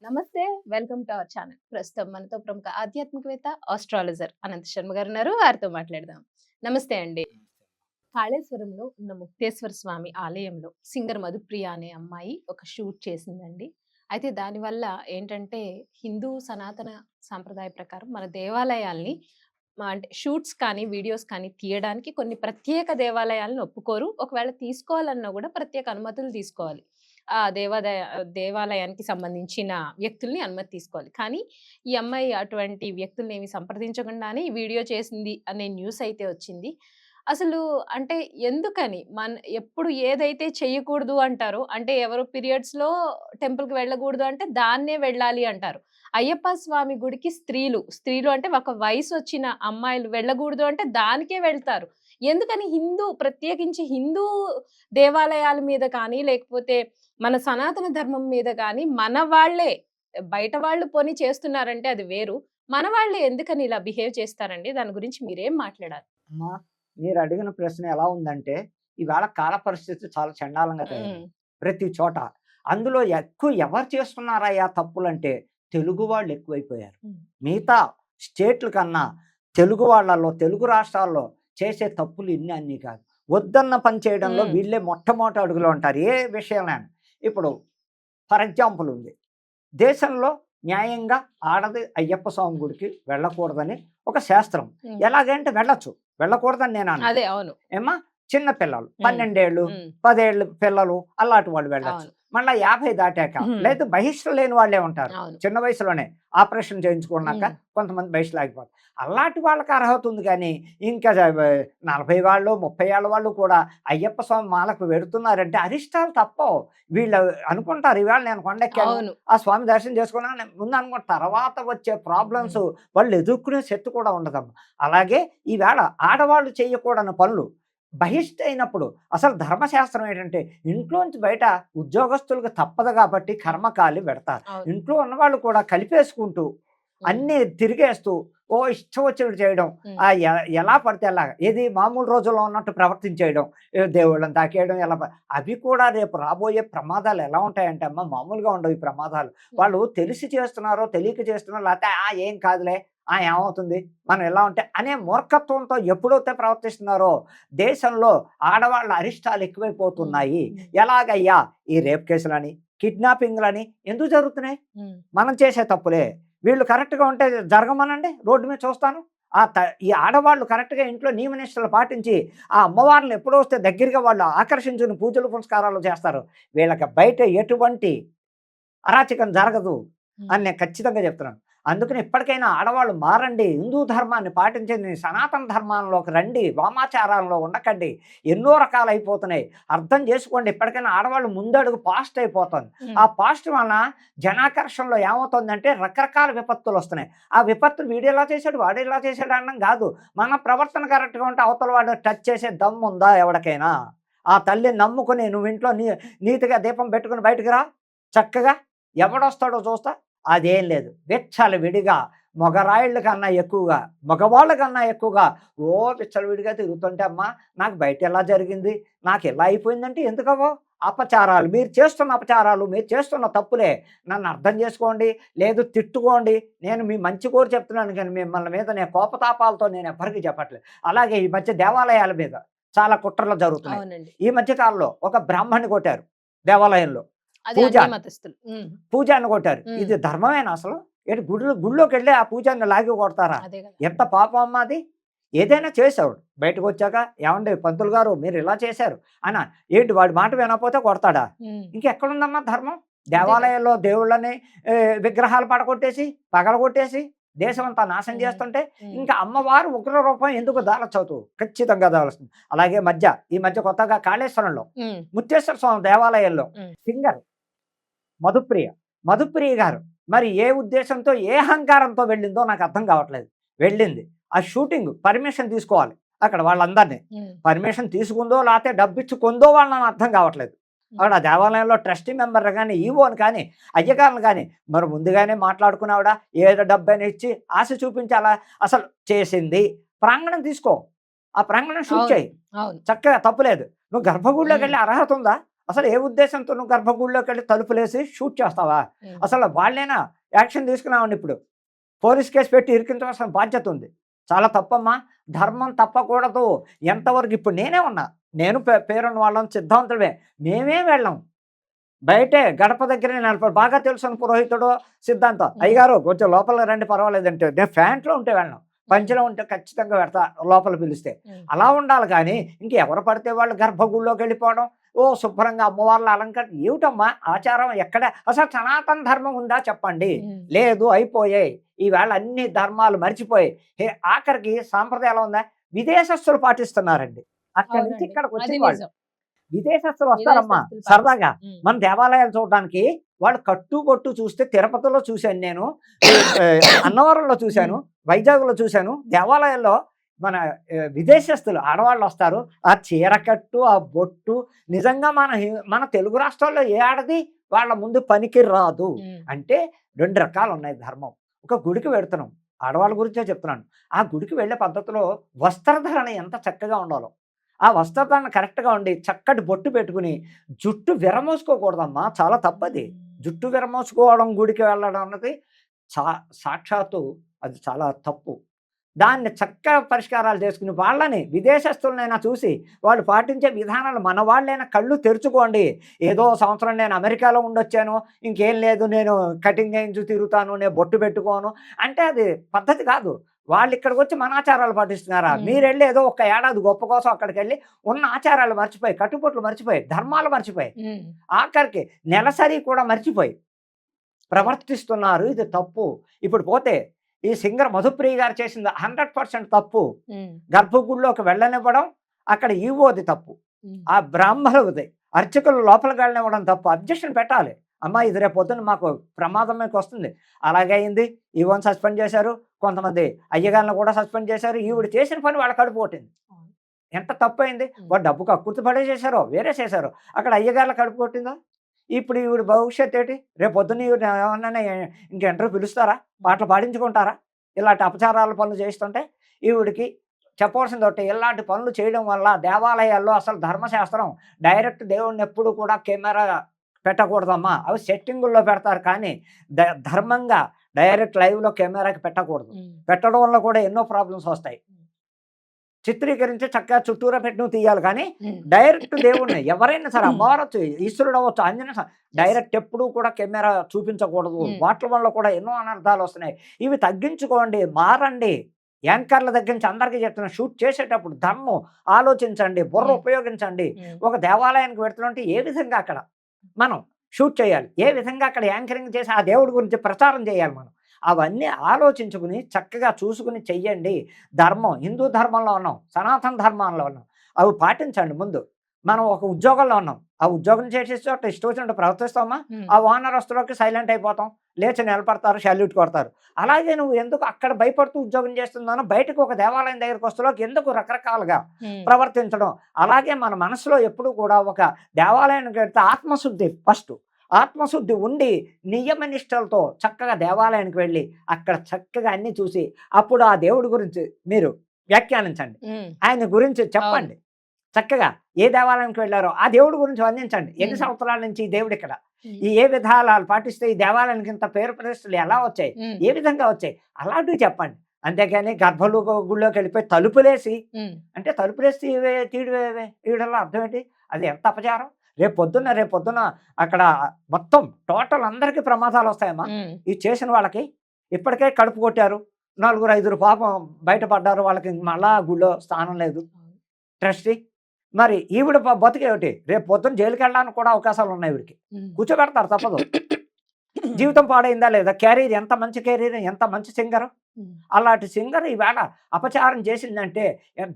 నమస్తే. Welcome to our channel. ప్రస్తుతం మనతో ప్రముఖ ఆధ్యాత్మికవేత్త, ఆస్ట్రాలజర్ అనంత శర్మ గారు ఉన్నారు. వారితో మాట్లాడదాం. నమస్తే అండి. కాళేశ్వరంలో ఉన్న ముక్తేశ్వర స్వామి ఆలయంలో సింగర్ మధుప్రియ అనే అమ్మాయి ఒక షూట్ చేసిందండి. అయితే దానివల్ల ఏంటంటే హిందూ సనాతన సాంప్రదాయ ప్రకారం మన దేవాలయాల్ని అంటే షూట్స్ కానీ, వీడియోస్ కానీ తీయడానికి కొన్ని ప్రత్యేక దేవాలయాలను ఒప్పుకోరు. ఒకవేళ తీసుకోవాలన్నా గూడా ప్రత్యేక అనుమతులు తీసుకోవాలి. ఆ దేవాలయానికి సంబంధించిన వ్యక్తుల్ని అనుమతి తీసుకోవాలి. కానీ ఈ అమ్మాయి అటువంటి వ్యక్తుల్నేమి సంప్రదించకుండానే ఈ వీడియో చేసింది అనే న్యూస్ అయితే వచ్చింది. అసలు అంటే ఎందుకని? ఎప్పుడు ఏదైతే చెయ్యకూడదు అంటారో, అంటే ఎవరు పీరియడ్స్‌లో టెంపుల్‌కి వెళ్ళకూడదు అంటే దాన్నే వెళ్ళాలి అంటారు. అయ్యప్ప స్వామి గుడికి స్త్రీలు అంటే ఒక వయసొచ్చిన అమ్మాయిలు వెళ్ళకూడదు అంటే దానికే వెళ్తారు. ఎందుకని ప్రత్యేకించి హిందూ దేవాలయాల మీద కానీ, లేకపోతే మన సనాతన ధర్మం మీద గాని మన వాళ్ళే, బయట వాళ్ళు పోనీ చేస్తున్నారంటే అది వేరు. మన వాళ్ళే ఎందుకని ఇలా బిహేవ్ చేస్తారండి? దాని గురించి మీరేం మాట్లాడాలి? అమ్మా! మీరు అడిగిన ప్రశ్న ఎలా ఉందంటే, ఇవాళ కాల పరిస్థితి చాలా చండాలంగా హ్మ్. తయారైంది. ప్రతి చోట. అందులో ఎక్కువ ఎవరు చేస్తున్నారయ్యా తప్పులంటే, తెలుగు వాళ్ళు ఎక్కువైపోయారు. హ్మ్. మిగతా స్టేట్‌ల కన్నా తెలుగు వాళ్ళలో, తెలుగు రాష్ట్రాల్లో చేసే తప్పులు ఇన్ని అన్ని కాదు. వద్దన్న పని చేయడంలో హ్మ్. వీళ్ళే మొట్టమొదటి అడుగులో ఉంటారు. ఏ విషయంలోనైనా. ఇప్పుడు ఫర్ ఎగ్జాంపుల్ ఉంది. దేశంలో న్యాయంగా ఆడది అయ్యప్ప స్వామి గుడికి వెళ్ళకూడదని ఒక శాస్త్రం. హ్మ్. ఎలాగంటే వెళ్ళొచ్చు. వెళ్ళకూడదని నేను అనను. అదే. అవును. ఏమ్మా చిన్న పిల్లలు హ్మ్. 12 ఏళ్ళు, హ్మ్. 10 ఏళ్ళు పిల్లలు అలాంటి వాళ్ళు వెళ్ళొచ్చు. అవును. మళ్ళా 50 దాటాక హ్మ్. లేదు బహిష్టు లేని వాళ్ళే ఉంటారు. అవును. చిన్న వయసులోనే ఆపరేషన్ చేయించుకున్నాక హ్మ్. కొంతమంది బహిష్టు ఆగిపోతారు. అలాంటి వాళ్ళకి అర్హత ఉంది కానీ ఇంకా 40 వాళ్ళు, 30 ఏళ్ళ వాళ్ళు కూడా అయ్యప్ప స్వామి మాలకు వెడుతున్నారంటే అరిష్టాలు తప్పవు. వీళ్ళు అనుకుంటారు ఇవాళ నేను కొండెక్కాను, అవును. ఆ స్వామి దర్శనం చేసుకున్నాను ముందు అనుకుంటారు. తర్వాత వచ్చే ప్రాబ్లమ్స్ హ్మ్. వాళ్ళు ఎదుర్కొనే శక్తి కూడా ఉండదమ్మా. అలాగే ఈవేళ ఆడవాళ్ళు చేయకూడని పనులు బహిష్టయినప్పుడు అసలు ధర్మశాస్త్రం ఏంటంటే ఇంట్లోంచి బయట ఉద్యోగస్తులకు తప్పదు కాబట్టి హ్మ్. కర్మకాలి పెడతారు. అవును. ఇంట్లో ఉన్నవాళ్ళు కూడా కలిపేసుకుంటూ హ్మ్. అన్నీ తిరిగేస్తూ ఓ ఇష్టం వచ్చినట్టు చేయడం. హ్మ్. ఎలా పడితే అలాగా ఏది మామూలు రోజుల్లో ఉన్నట్టు ప్రవర్తించేయడం, దేవుళ్ళని తాకేయడం అవి కూడా రేపు రాబోయే ప్రమాదాలు ఎలా ఉంటాయంటే అమ్మ మామూలుగా ఉండవు ఈ ప్రమాదాలు. హ్మ్. వాళ్ళు తెలిసి చేస్తున్నారో తెలియక చేస్తున్నారో లేకపోతే ఏం కాదులే, ఏమవుతుంది మనం ఎలా ఉంటే అనే మూర్ఖత్వంతో ఎప్పుడైతే ప్రవర్తిస్తున్నారో దేశంలో ఆడవాళ్ళ అరిష్టాలు హ్మ్. ఎక్కువైపోతున్నాయి. హ్మ్. ఎలాగయ్యా ఈ రేప్ కేసులని, కిడ్నాపింగ్‌లని ఎందుకు జరుగుతున్నాయి? హ్మ్. మనం చేసే తప్పులే. వీళ్ళు కరెక్ట్‌గా ఉంటే జరగమనండి. రోడ్డు మీద చూస్తాను. ఈ ఆడవాళ్ళు కరెక్ట్‌గా ఇంట్లో నియమ నిష్టలు పాటించి, ఆ అమ్మవార్లను ఎప్పుడొస్తే దగ్గరగా వాళ్ళు ఆకర్షించుకుని పూజలు పునస్కారాలు చేస్తారు. వీళ్ళకి బయట ఎటువంటి అరాచకం జరగదు హ్మ్. అని నేను ఖచ్చితంగా చెప్తున్నాను. అందుకని ఇప్పటికైనా ఆడవాళ్ళు మారండి. హిందూ ధర్మాన్ని పాటించండి. సనాతన ధర్మంలోకి రండి. వామాచారాల్లో ఉండకండి. ఎన్నో రకాలైపోతున్నాయి. అర్థం చేసుకోండి. ఇప్పటికైనా ఆడవాళ్ళు ముందడుగు ఫాస్ట్ అయిపోతుంది. హ్మ్. ఆ ఫాస్ట్ వలన జనాకర్షణలో ఏమవుతుందంటే రకరకాల విపత్తులొస్తున్నాయి. ఆ విపత్తులు వీడిలా చేశాడు, వాడిలా చేశాడు అనడం కాదు. మన ప్రవర్తన కరెక్ట్‌గా ఉంటే అవతల వాడు టచ్ చేసే దమ్ముందా ఎవడికైనా? ఆ తల్లిని నమ్ముకొని నువ్వు ఇంట్లో నీతిగా దీపం పెట్టుకొని బయటికి రా చక్కగా. ఎవడొస్తాడో చూస్తా. అదేం లేదు. విచ్చలవిడిగా మగరాయుళ్ళ కన్నా ఎక్కువగా, మగవాళ్ళ కన్నా ఎక్కువగా విచ్చలవిడిగా తిరుగుతుంటే అమ్మా నాకు బయటెలా జరిగింది? నాకిలా అయిపోయిందంటే ఎందుకవ్వవు? అపచారాలు. మీరు చేస్తున్న అపచారాలు, మీరు చేస్తున్న తప్పులే. నన్ను అర్థం చేసుకోండి. లేదు తిట్టుకోండి. నేను మీ మంచి కోరి చెప్తున్నాను గానీ మిమ్మల్ని మీద నేను కోపతాపాలతో నేను ఎవ్వరికీ చెప్పట్లేదు. అలాగే ఈ మధ్య దేవాలయాల మీద చాలా కుట్రలు జరుగుతున్నాయి. అవునండి. ఈ మధ్య కాలంలో ఒక బ్రాహ్మణ్ణి కొట్టారు దేవాలయంలో. అది అన్ని పూజారి. మతస్థులు. హ్మ్. పూజారిని కొట్టారు. హ్మ్. ఇది ధర్మమేనా అసలు? ఏంటి గుడిలోకెళ్ళి ఆ పూజారిని లాగి కొడతారా? అదే గదా! ఎంత పాపం అమ్మా అది? ఏదైనా చేసాడు. బయటకొచ్చాక ఏవండీ పంతులు గారు మీరు ఇలా చేశారు అనా? ఏంటి వాడి మాట వినకపోతే కొడతాడా? హ్మ్. ఇంకెక్కడుందమ్మా ధర్మం? అదే కదా! దేవాలయాల్లో దేవుళ్ళని విగ్రహాలు పడగొట్టేసి, పగలగొట్టేసి, దేశమంతా నాశనం హ్మ్. చేస్తుంటే, హ్మ్. ఇంకా అమ్మవారు ఉగ్ర రూపం ఎందుకు దాల్చదు? ఖచ్చితంగా దాలుస్తుంది. అలాగే ఈ మధ్య కొత్తగా కాళేశ్వరంలో, హ్మ్. ముత్తేశ్వర స్వామి దేవాలయంలో హ్మ్. సింగర్ మధుప్రియ. మధుప్రియ గారు మరి ఏ ఉద్దేశంతో, ఏ అహంకారంతో వెళ్ళిందో నాకు అర్థం కావట్లేదు. వెళ్ళింది. ఆ షూటింగ్ పర్మిషన్ తీసుకోవాలి. అక్కడ వాళ్ళందరిని. హ్మ్. పర్మిషన్ తీసుకుందో లేతే డబ్బిచ్చి కొందో వాళ్ళని అర్థం కావట్లేదు. హ్మ్. ఆవిడ ఆ దేవాలయంలో ట్రస్టీ మెంబర్‌ని గాని, ఈవోని కానీ, అయ్యగారులు గాని మరి ముందుగానే మాట్లాడుకుని ఆవిడ ఏదో డబ్బైనా ఇచ్చి ఆశ చూపించి అలా అసలు చేసింది. ప్రాంగణం తీసుకో. ఆ ప్రాంగణం షూట్ అవును. చేయి. అవును. చక్కగా తప్పులేదు. నువ్వు హ్మ్. గర్భగుడిలోకెళ్ళే అర్హత ఉందా? అసలు ఏ ఉద్దేశంతో నువ్వు గర్భగుడిలోకి వెళ్ళి తలుపులేసి షూట్ చేస్తావా? అసలు వాళ్ళైనా యాక్షన్ తీసుకున్నామండి. ఇప్పుడు పోలీస్ కేసు పెట్టి ఇరికించవలసిన బాధ్యత ఉంది. చాలా తప్పమ్మా. ధర్మం తప్పకూడదు. ఎంతవరకు ఇప్పుడు నేనే ఉన్నా, నేను పేరున్న వాళ్ళం, సిద్ధాంతుడే. మేమే వెళ్ళాం, బయటే గడప దగ్గరే నిలబడి, బాగా తెలుసు పురోహితుడు సిద్ధాంతం, అయ్యగారు కొంచెం లోపల రండి పర్వాలేదంటే, నేను ప్యాంట్లో ఉంటే వెళ్ళను, పంచెలో ఉంటే ఖచ్చితంగా పెడతా లోపల పిలిస్తే. అలా ఉండాలి. కానీ ఇంకెవరు పడితే వాళ్ళు గర్భగుడిలోకి వెళ్ళిపోవడం, ఓ శుభ్రంగా అమ్మవార్ల అలంకరణ ఏమిటమ్మా ఆచారం? ఎక్కడ అసలు సనాతన ధర్మం ఉందా చెప్పండి? లేదు, అయిపోయాయి. ఈవేళ అన్ని ధర్మాలు మర్చిపోయాయి. ఆఖరికి సాంప్రదాయం ఎలా ఉందా? విదేశస్తులు పాటిస్తున్నారండి. అక్కడి నుంచి ఇక్కడికి వచ్చి వాళ్ళు విదేశస్తులు వస్తారమ్మా సరదాగా మన దేవాలయాలు చూడడానికి. వాళ్ళు కట్టుబొట్టు చూస్తే తిరుపతిలో చూశాను నేను, అన్నవరంలో చూశాను, వైజాగ్లో చూశాను. దేవాలయాల్లో మన విదేశస్తులు ఆడవాళ్ళు వస్తారు. ఆ చీరకట్టు, ఆ బొట్టు, నిజంగా మన తెలుగు రాష్ట్రాల్లో ఏ ఆడది వాళ్ళ ముందు పనికి రాదు. అంటే 2 రకాలు ఉన్నాయి ధర్మం. ఒక గుడికి వెళుతున్నాం, ఆడవాళ్ళ గురించే చెప్తున్నాను. ఆ గుడికి వెళ్ళే పద్ధతిలో వస్త్రధరణ ఎంత చక్కగా ఉండాలో, ఆ వస్త్రధారణ కరెక్ట్గా ఉండి చక్కటి బొట్టు పెట్టుకుని, జుట్టు విరమోసుకోకూడదమ్మా, చాలా తప్పది. జుట్టు విరమోసుకోవడం గుడికి వెళ్ళడం అన్నది సాక్షాత్తు అది చాలా తప్పు. దాన్ని చక్కగా పరిష్కారాలు చేసుకుని వాళ్ళని విదేశస్తులనైనా చూసి వాళ్ళు పాటించే విధానాలు మన వాళ్ళైనా కళ్ళు తెరుచుకోండి. ఏదో సంవత్సరం నేను అమెరికాలో ఉండొచ్చాను, ఇంకేం లేదు, నేను కటింగ్ చేయించు తిరుగుతాను, నేను బొట్టు పెట్టుకోను అంటే అది పద్ధతి కాదు. వాళ్ళు ఇక్కడికి వచ్చి మన ఆచారాలు పాటిస్తున్నారా? మీరు వెళ్ళి ఏదో ఒక ఏడాది గొప్ప కోసం అక్కడికి వెళ్ళి ఉన్న ఆచారాలు మర్చిపోయి, కట్టుబొట్లు మర్చిపోయి, ధర్మాలు మర్చిపోయి, ఆఖరికి నెలసరి కూడా మర్చిపోయి ప్రవర్తిస్తున్నారు. ఇది తప్పు. ఇప్పుడు పోతే ఈ సింగర్ మధుప్రియ గారు చేసింది 100% తప్పు. గర్భగుడిలోకి వెళ్ళనివ్వడం, అక్కడ ఈవోది తప్పు, ఆ బ్రాహ్మణుది అర్చకులు లోపలికి వెళ్ళనివ్వడం తప్పు. అబ్జెక్షన్ పెట్టాలి. అమ్మ ఇది రేపు పొద్దున్న మాకు ప్రమాదం మీకు వస్తుంది. అలాగే అయింది. ఈవోని సస్పెండ్ చేశారు, కొంతమంది అయ్యగారిని కూడా సస్పెండ్ చేశారు. ఈవిడ చేసిన పని వాళ్ళ కడుపు కొట్టింది. ఎంత తప్పు అయింది? వాడు డబ్బు కక్కుర్తి పడే చేశారో వేరే చేశారో, అక్కడ అయ్యగారుల కడుపు కొట్టిందో. ఇప్పుడు ఈవిడ భవిష్యత్ ఏంటి? రేపు పొద్దున్న ఈవిడ ఏమన్నా ఇంకెంటర్వ్యూ పిలుస్తారా? పాటలు పాడించుకుంటారా? ఇలాంటి అపచారాల పనులు చేస్తుంటే ఈవిడికి చెప్పవలసింది ఒకటి, ఇలాంటి పనులు చేయడం వల్ల దేవాలయాల్లో అసలు ధర్మశాస్త్రం డైరెక్ట్ దేవుడిని ఎప్పుడు కూడా కెమెరా పెట్టకూడదమ్మా. అవి సెట్టింగుల్లో పెడతారు, కానీ ధర్మంగా డైరెక్ట్ లైవ్లో కెమెరాకి పెట్టకూడదు. పెట్టడం వల్ల కూడా ఎన్నో ప్రాబ్లమ్స్ వస్తాయి. చిత్రీకరించి చక్కగా చుట్టూరా పెట్టి నువ్వు తీయాలి, కానీ డైరెక్ట్ దేవుడిని ఎవరైనా సరే, అమ్మవారొచ్చు, ఈశ్వరుడు అవ్వచ్చు, ఆంజనేయ, డైరెక్ట్ ఎప్పుడూ కూడా కెమెరా చూపించకూడదు. వాటి వల్ల కూడా ఎన్నో అనర్థాలు వస్తున్నాయి. ఇవి తగ్గించుకోండి, మారండి. యాంకర్ల దగ్గర నుంచి అందరికీ చెప్తున్నా, షూట్ చేసేటప్పుడు ధర్మం ఆలోచించండి, బుర్ర ఉపయోగించండి. ఒక దేవాలయానికి పెడుతుంటే ఏ విధంగా అక్కడ మనం షూట్ చేయాలి, ఏ విధంగా అక్కడ యాంకరింగ్ చేసి ఆ దేవుడి గురించి ప్రచారం చేయాలి, మనం అవన్నీ ఆలోచించుకుని చక్కగా చూసుకుని చెయ్యండి. ధర్మం, హిందూ ధర్మంలో ఉన్నాం, సనాతన ధర్మంలో ఉన్నాం, అవి పాటించండి. ముందు మనం ఒక ఉద్యోగంలో ఉన్నాం, ఆ ఉద్యోగం చేసేసి ఇష్టం వచ్చినట్టు ప్రవర్తిస్తామా? ఆ ఓనర్ వస్తువులకి సైలెంట్ అయిపోతాం, లేచి నిలబడతారు, శాల్యూట్ కొడతారు. అలాగే నువ్వు ఎందుకు అక్కడ భయపడుతూ ఉద్యోగం చేస్తున్నానో బయటకు ఒక దేవాలయం దగ్గరకు వస్తువులోకి ఎందుకు రకరకాలుగా ప్రవర్తించడం? అలాగే మన మనసులో ఎప్పుడు కూడా ఒక దేవాలయానికి వెళ్తే ఆత్మశుద్ధి ఫస్ట్, ఆత్మశుద్ధి ఉండి నియమనిష్టలతో చక్కగా దేవాలయానికి వెళ్ళి అక్కడ చక్కగా అన్ని చూసి అప్పుడు ఆ దేవుడి గురించి మీరు వ్యాఖ్యానించండి, ఆయన గురించి చెప్పండి. చక్కగా ఏ దేవాలయానికి వెళ్ళారో ఆ దేవుడి గురించి వర్ణించండి. ఎన్ని సంవత్సరాల నుంచి ఈ దేవుడు ఇక్కడ, ఈ ఏ విధాలు పాటిస్తే ఈ దేవాలయానికి ఇంత పేరు ప్రతిష్టలు ఎలా వచ్చాయి, ఏ విధంగా వచ్చాయి, అలాంటివి చెప్పండి. అంతేగాని గుళ్ళోకి వెళ్ళిపోయి తలుపులేసి, అంటే తలుపులేసి తీయడంలో అర్థం ఏంటి? అది ఎంత అపచారం. రేపు పొద్దున్న అక్కడ మొత్తం టోటల్ అందరికీ ప్రమాదాలు వస్తాయమ్మా. ఇది చేసిన వాళ్ళకి ఇప్పటికే కడుపు కొట్టారు, 4-5 పాపం బయటపడ్డారు, వాళ్ళకి మళ్ళా గుళ్ళో స్థానం లేదు, ట్రస్టీ. మరి ఈవిడ బతికేమిటి? రేపు పొద్దున్న జైలుకి వెళ్ళడానికి కూడా అవకాశాలు ఉన్నాయి. ఈవిడికి కూర్చోబెడతారు, తప్పదు. జీవితం పాడైందా లేదా? క్యారీర్, ఎంత మంచి క్యారీర్, ఎంత మంచి సింగర్. అలాంటి సింగర్ ఈవేళ అపచారం చేసిందంటే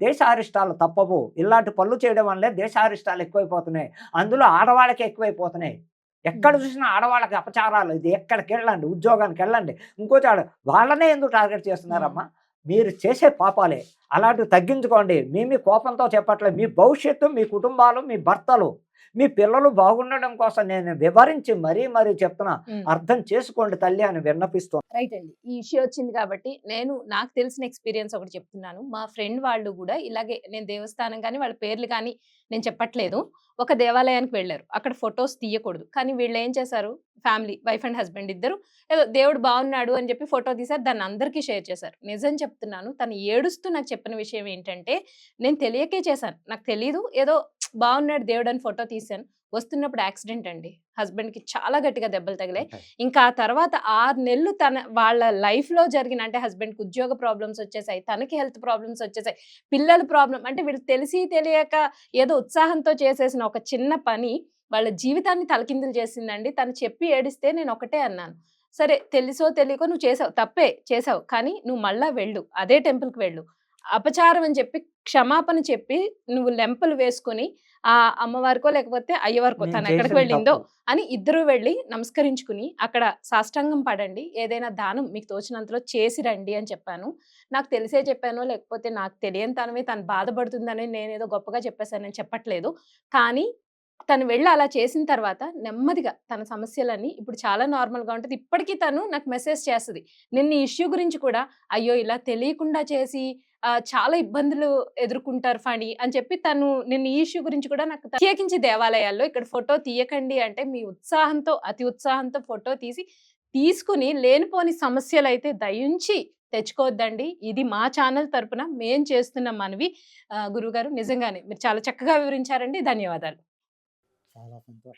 దేశారిష్టాలు తప్పవు. ఇలాంటి పనులు చేయడం వల్లే దేశారిష్టాలు ఎక్కువైపోతున్నాయి, అందులో ఆడవాళ్ళకి ఎక్కువైపోతున్నాయి. ఎక్కడ చూసినా ఆడవాళ్ళకి అపచారాలు. ఇది ఎక్కడికి వెళ్ళండి, ఉద్యోగానికి వెళ్ళండి, ఇంకోటి వాళ్ళనే ఎందుకు టార్గెట్ చేస్తున్నారమ్మా? మీరు చేసే పాపాలే. అలాంటివి తగ్గించుకోండి. మీ కోపంతో చెప్పట్లేదు. మీ భవిష్యత్తు, మీ కుటుంబాలు, మీ భర్తలు, మీ పిల్లలు బాగుండడం కోసం నేను వివరించి మరీ చెప్తున్నా. హ్మ్. అర్థం చేసుకోండి తల్లి అని విన్నపిస్తున్నాను. రైట్ అండి. ఈ ఇష్యూ వచ్చింది కాబట్టి నాకు తెలిసిన ఎక్స్‌పీరియన్స్ ఒకటి చెప్తున్నాను. మా ఫ్రెండ్ వాళ్ళు గూడా ఇలాగే నేను దేవస్థానం గాని, వాళ్ళ పేర్లు గాని నేను చెప్పట్లేదు. ఒక దేవాలయానికి వెళ్లారు. అక్కడ ఫోటోస్ తీయకూడదు. కానీ వీళ్ళేం చేశారు, ఫ్యామిలీ వైఫ్ అండ్ హస్బెండ్ ఇద్దరు ఏదో దేవుడు బాగున్నాడు అని చెప్పి ఫోటో తీశారు. దాన్ని అందరికీ షేర్ చేశారు. నిజం చెప్తున్నాను. తను ఏడుస్తూ నాకు చెప్పిన విషయం ఏంటంటే, నేను తెలియకే చేశాను. నాకు తెలీదు. ఏదో బాగున్నాడు దేవుడు అని ఫోటో తీశాను. వస్తున్నప్పుడు యాక్సిడెంట్ అండి. హస్బెండ్‌కి చాలా గట్టిగా దెబ్బలు తగిలాయి. ఇంకా ఆ తర్వాత 6 నెలలు వాళ్ళ లైఫ్‌లో జరిగిన అంటే హస్బెండ్‌కి ఉద్యోగ ప్రాబ్లమ్స్ వచ్చేసాయి. తనకి హెల్త్ ప్రాబ్లమ్స్ వచ్చేసాయి. పిల్లల ప్రాబ్లమ్ అంటే వీళ్ళు తెలిసి తెలియక ఏదో ఉత్సాహంతో చేసేసిన ఒక చిన్న పని వాళ్ళ జీవితాన్ని తలకిందులు చేసిందండి. తను చెప్పి ఏడిస్తే నేను ఒకటే అన్నాను. సరే తెలుసో తెలియకో నువ్వు చేసావు. తప్పే చేసావు. కానీ నువ్వు మళ్ళా వెళ్ళు. అదే టెంపుల్‌కి వెళ్ళు. అపచారం అని చెప్పి క్షమాపణ చెప్పి నువ్వు లెంపలు వేసుకొని ఆ అమ్మవారికో లేకపోతే అయ్యవారికో నేను తను ఎక్కడికి చేసిన వెళ్ళిందో తప్పు. అని ఇద్దరు వెళ్ళి నమస్కరించుకుని అక్కడ సాష్టాంగం పడండి. ఏదైనా దానం మీకు తోచినంతలో చేసి రండి అని చెప్పాను. నాకు తెలిసే చెప్పానో లేకపోతే నాకు తెలియని తనమే తను బాధపడుతుందని నేనేదో గొప్పగా చెప్పేసానని చెప్పట్లేదు. కానీ తను వెళ్ళి అలా చేసిన తర్వాత నెమ్మదిగా తన సమస్యలన్నీ ఇప్పుడు చాలా నార్మల్‌గా ఉంటది. ఇప్పటికి తను నాకు మెసేజ్ చేస్తది. నిన్న ఈ ఇష్యూ గురించి కూడా అయ్యో! ఇలా తెలియకుండా చేసి చాలా ఇబ్బందులు ఎదుర్కొంటారు ఫణి అని చెప్పి తను నిన్న ఈ ఇష్యూ గురించి కూడా నాకు ప్రత్యేకించి దేవాలయాల్లో ఇక్కడ ఫోటో తీయకండి అంటే మీ ఉత్సాహంతో అతి ఉత్సాహంతో ఫోటో తీసుకొని లేనిపోని సమస్యలైతే దయుంచి తెచ్చుకోవద్దండి. ఇది మా ఛానల్ తరపున మేం చేస్తున్న మనవి. గురువుగారు నిజంగానే మీరు చాలా చక్కగా వివరించారండి. ధన్యవాదాలు. చాలా సంతోషం.